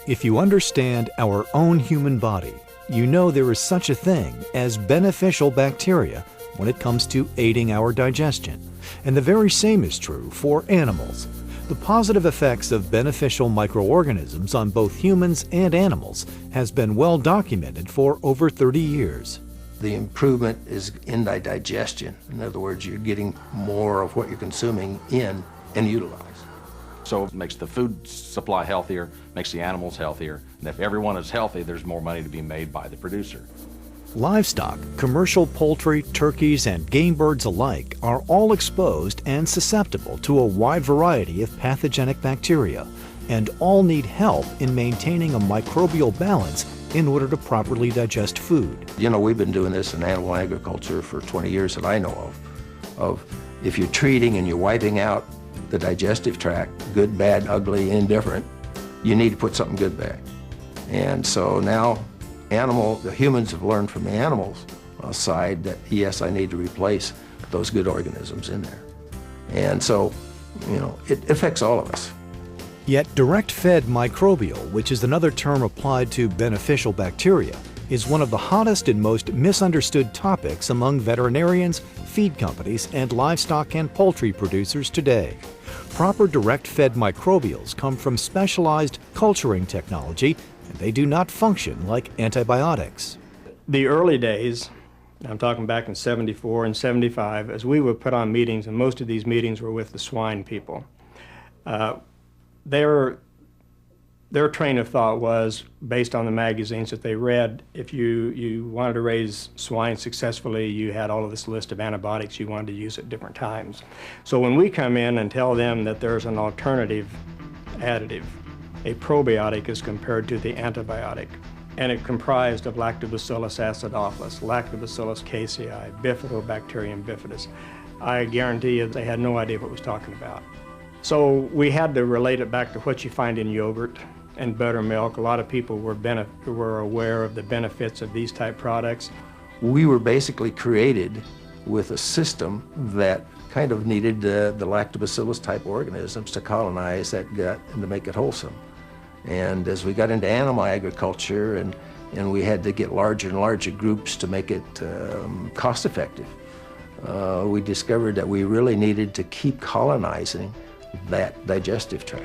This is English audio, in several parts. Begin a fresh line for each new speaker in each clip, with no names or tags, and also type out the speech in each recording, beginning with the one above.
If you understand our own human body, you know there is such a thing as beneficial bacteria when it comes to aiding our digestion. And the very same is true for animals. The positive effects of beneficial microorganisms on both humans and animals has been well documented for over 30 years.
The improvement is in the digestion. In other words, you're getting more of what you're consuming in and utilize.
So it makes the food supply healthier, makes the animals healthier, and if everyone is healthy, there's more money to be made by the producer.
Livestock, commercial poultry, turkeys, and game birds alike are all exposed and susceptible to a wide variety of pathogenic bacteria, and all need help in maintaining a microbial balance in order to properly digest food.
You know, we've been doing this in animal agriculture for 20 years that I know of if you're treating and you're wiping out the digestive tract, good, bad, ugly, indifferent, you need to put something good back. And so now the humans have learned from the animals side that yes, I need to replace those good organisms in there. And so, you know, it affects all of us.
Yet direct-fed microbial, which is another term applied to beneficial bacteria, is one of the hottest and most misunderstood topics among veterinarians, feed companies, and livestock and poultry producers today. Proper direct-fed microbials come from specialized culturing technology, and they do not function like antibiotics.
The early days, I'm talking back in 74 and 75, as we would put on meetings, and most of these meetings were with the swine people, their train of thought was, based on the magazines that they read, if you wanted to raise swine successfully, you had all of this list of antibiotics you wanted to use at different times. So when we come in and tell them that there's an alternative additive, a probiotic as compared to the antibiotic, and it comprised of Lactobacillus acidophilus, Lactobacillus casei, Bifidobacterium bifidus, I guarantee you they had no idea what I was talking about. So we had to relate it back to what you find in yogurt and buttermilk. A lot of people were aware of the benefits of these type products.
We were basically created with a system that kind of needed the lactobacillus type organisms to colonize that gut and to make it wholesome. And as we got into animal agriculture and we had to get larger and larger groups to make it cost effective, we discovered that we really needed to keep colonizing that digestive tract.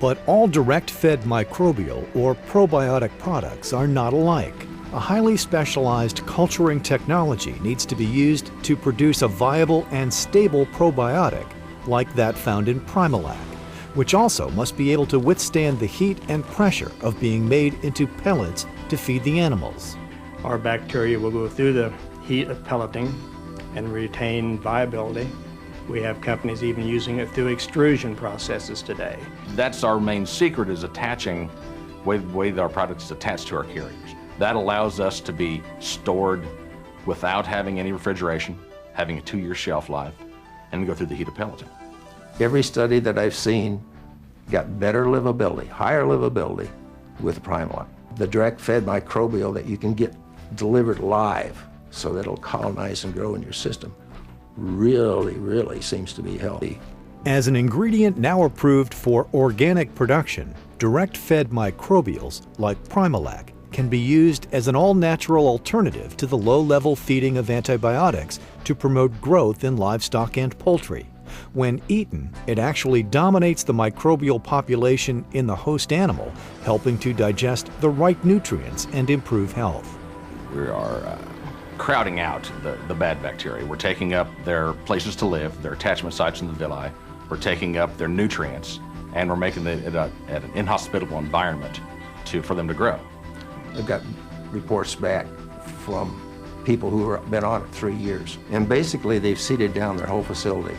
But all direct-fed microbial or probiotic products are not alike. A highly specialized culturing technology needs to be used to produce a viable and stable probiotic like that found in Primalac, which also must be able to withstand the heat and pressure of being made into pellets to feed the animals.
Our bacteria will go through the heat of pelleting and retain viability. We have companies even using it through extrusion processes today.
That's our main secret, is attaching, the way that our product is attached to our carriers. That allows us to be stored without having any refrigeration, having a 2-year shelf life, and go through the heat of pelleting.
Every study that I've seen got better livability, higher livability with Primalac. The direct-fed microbial that you can get delivered live so that it'll colonize and grow in your system really seems to be healthy.
As an ingredient now approved for organic production, direct-fed microbials like Primalac can be used as an all-natural alternative to the low-level feeding of antibiotics to promote growth in livestock and poultry. When eaten, it actually dominates the microbial population in the host animal, helping to digest the right nutrients and improve health.
We are crowding out the bad bacteria. We're taking up their places to live, their attachment sites in the villi. We're taking up their nutrients, and we're making it at an inhospitable environment for them to grow.
I've got reports back from people who have been on it 3 years, and basically they've seeded down their whole facility.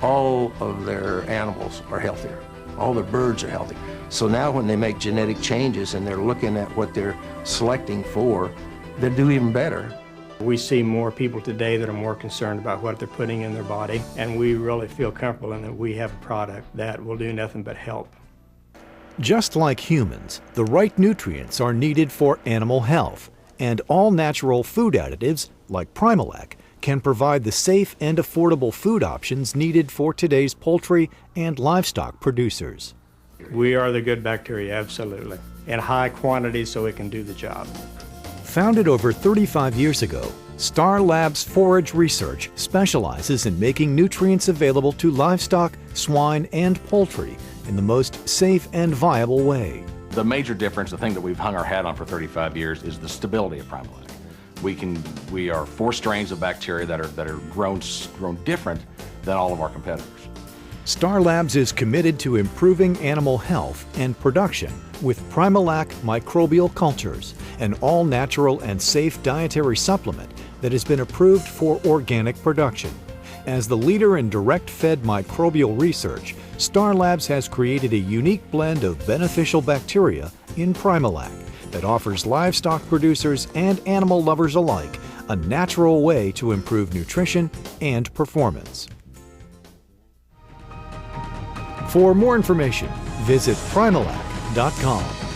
All of their animals are healthier. All their birds are healthy. So now when they make genetic changes and they're looking at what they're selecting for, they do even better.
We see more people today that are more concerned about what they're putting in their body, and we really feel comfortable in that we have a product that will do nothing but help.
Just like humans, the right nutrients are needed for animal health, and all natural food additives, like Primalac, can provide the safe and affordable food options needed for today's poultry and livestock producers.
We are the good bacteria, absolutely. In high quantities so it can do the job.
Founded over 35 years ago, Star Labs Forage Research specializes in making nutrients available to livestock, swine, and poultry in the most safe and viable way.
The major difference, the thing that we've hung our hat on for 35 years, is the stability of Primalac. We are 4 strains of bacteria that are grown different than all of our competitors.
Star Labs is committed to improving animal health and production with Primalac microbial cultures, an all-natural and safe dietary supplement that has been approved for organic production. As the leader in direct-fed microbial research, Star Labs has created a unique blend of beneficial bacteria in Primalac that offers livestock producers and animal lovers alike a natural way to improve nutrition and performance. For more information, visit primalac.com.